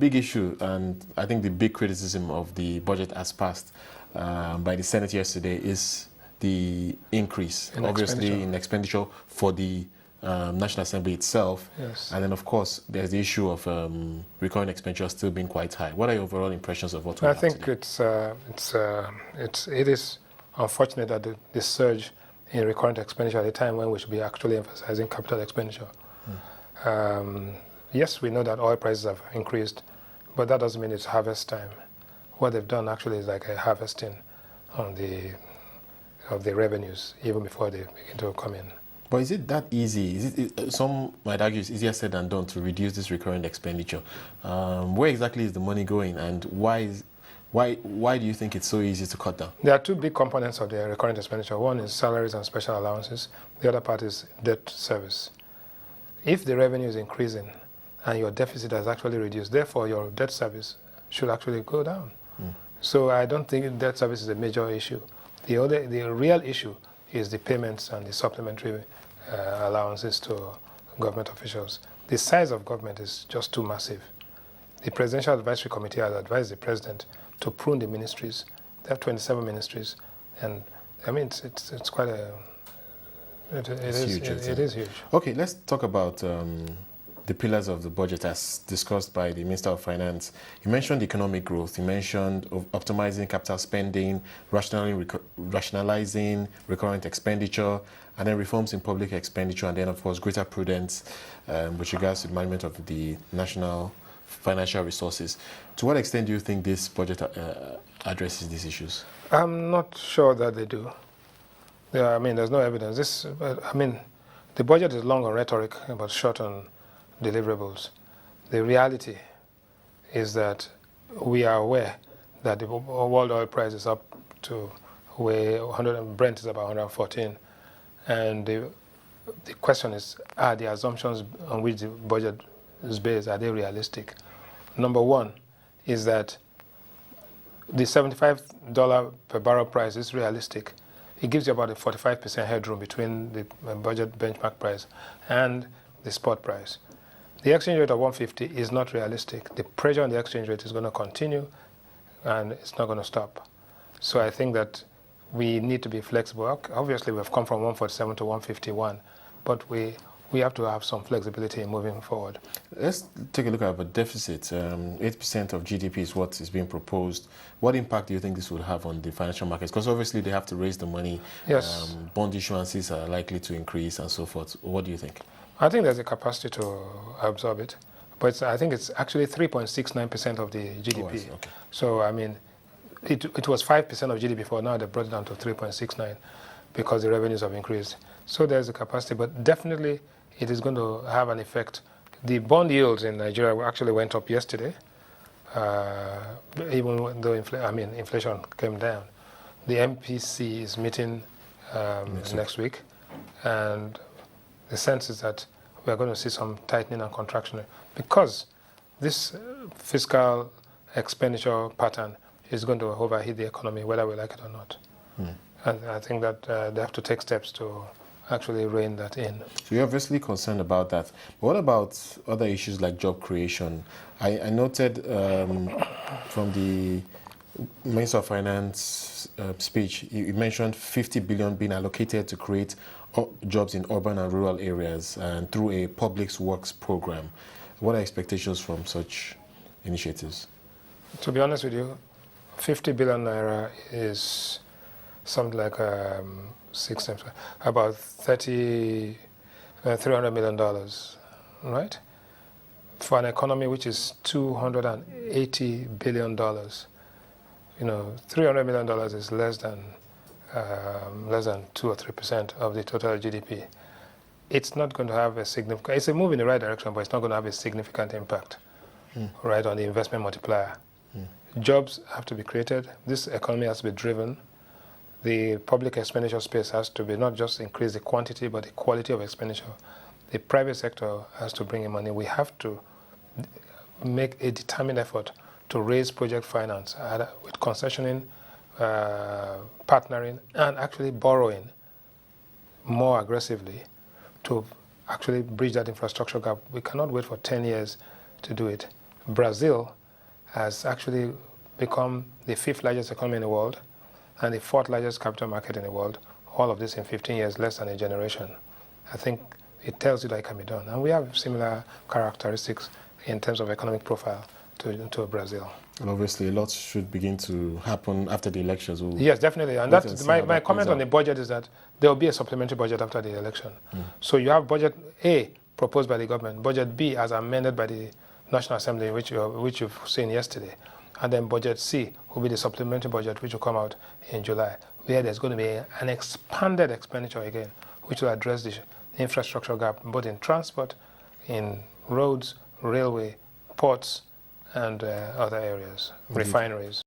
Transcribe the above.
big issue, and I think the big criticism of the budget as passed by the Senate yesterday is the increase, obviously, in expenditure for the National Assembly itself. Yes. And then, of course, there's the issue of recurring expenditure still being quite high. What are your overall impressions of what we have I think today? it is unfortunate that the surge in recurrent expenditure at a time when we should be actually emphasizing capital expenditure. Yes, we know that oil prices have increased, but that doesn't mean it's harvest time. What they've done actually is like a harvesting of the revenues even before they begin to come in. But is it that easy? Some might argue it's easier said than done to reduce this recurrent expenditure. Where exactly is the money going, and why do you think it's so easy to cut down? There are two big components of the recurrent expenditure. One is salaries and special allowances. The other part is debt service. If the revenue is increasing and your deficit has actually reduced, therefore your debt service should actually go down. So I don't think debt service is a major issue. The real issue is the payments and the supplementary allowances to government officials. The size of government is just too massive. The Presidential Advisory Committee has advised the President to prune the ministries. They have 27 ministries, and I mean it's quite a. It is huge. Okay, let's talk about the pillars of the budget as discussed by the Minister of Finance. You mentioned economic growth. You mentioned optimizing capital spending, rationalizing recurrent expenditure, and then reforms in public expenditure, and then of course greater prudence with regards to the management of the national financial resources. To what extent do you think this budget addresses these issues? I'm not sure that they do. Yeah, I mean, there's no evidence. The budget is long on rhetoric but short on deliverables. The reality is that we are aware that the world oil price is up to where 100, Brent is about 114, and the question is, are the assumptions on which the budget is based, are they realistic? Number one is that the $75 per barrel price is realistic. It gives you about a 45% headroom between the budget benchmark price and the spot price. The exchange rate of 150 is not realistic. The pressure on the exchange rate is going to continue, and it's not going to stop. So I think that we need to be flexible. Obviously, we've come from 147 to 151, but we have to have some flexibility in moving forward. Let's take a look at the deficit. 8% of GDP is what is being proposed. What impact do you think this will have on the financial markets? Because obviously they have to raise the money. Yes. Bond issuances are likely to increase and so forth. What do you think? I think there's a capacity to absorb it, but I think it's actually 3.69% of the GDP. Oh, I see. Okay. So I mean, it was 5% of GDP before. Now they brought it down to 3.69 because the revenues have increased. So there's a capacity, but definitely it is going to have an effect. The bond yields in Nigeria actually went up yesterday, even though inflation came down. The MPC is meeting next week, and the sense is that we are going to see some tightening and contraction because this fiscal expenditure pattern is going to overheat the economy, whether we like it or not. And I think that they have to take steps to actually rein that in. So you're obviously concerned about that. But what about other issues like job creation? I noted from the Minister of Finance speech, you mentioned 50 billion being allocated to create jobs in urban and rural areas and through a public works program. What are expectations from such initiatives? To be honest with you, 50 billion naira is something like about $300 million, right? For an economy which is $280 billion, $300 million is less than 2 or 3% of the total GDP. It's not going to have a significant. It's a move in the right direction, but it's not going to have a significant impact, right, on the investment multiplier. Jobs have to be created. This economy has to be driven. The public expenditure space has to be not just increase the quantity, but the quality of expenditure. The private sector has to bring in money. We have to make a determined effort to raise project finance with concessioning, partnering, and actually borrowing more aggressively to actually bridge that infrastructure gap. We cannot wait for 10 years to do it. Brazil has actually become the 5th largest economy in the world and the 4th largest capital market in the world. All of this in 15 years, less than a generation. I think it tells you that it can be done. And we have similar characteristics in terms of economic profile to Brazil. And obviously, a lot should begin to happen after the elections. Yes, definitely. And that's my comment on the budget is that there will be a supplementary budget after the election. So you have budget A proposed by the government, budget B as amended by the National Assembly, which you've seen yesterday, and then budget C will be the supplementary budget, which will come out in July, where there's going to be an expanded expenditure again, which will address the infrastructure gap, both in transport, in roads, railway, ports, and other areas, refineries.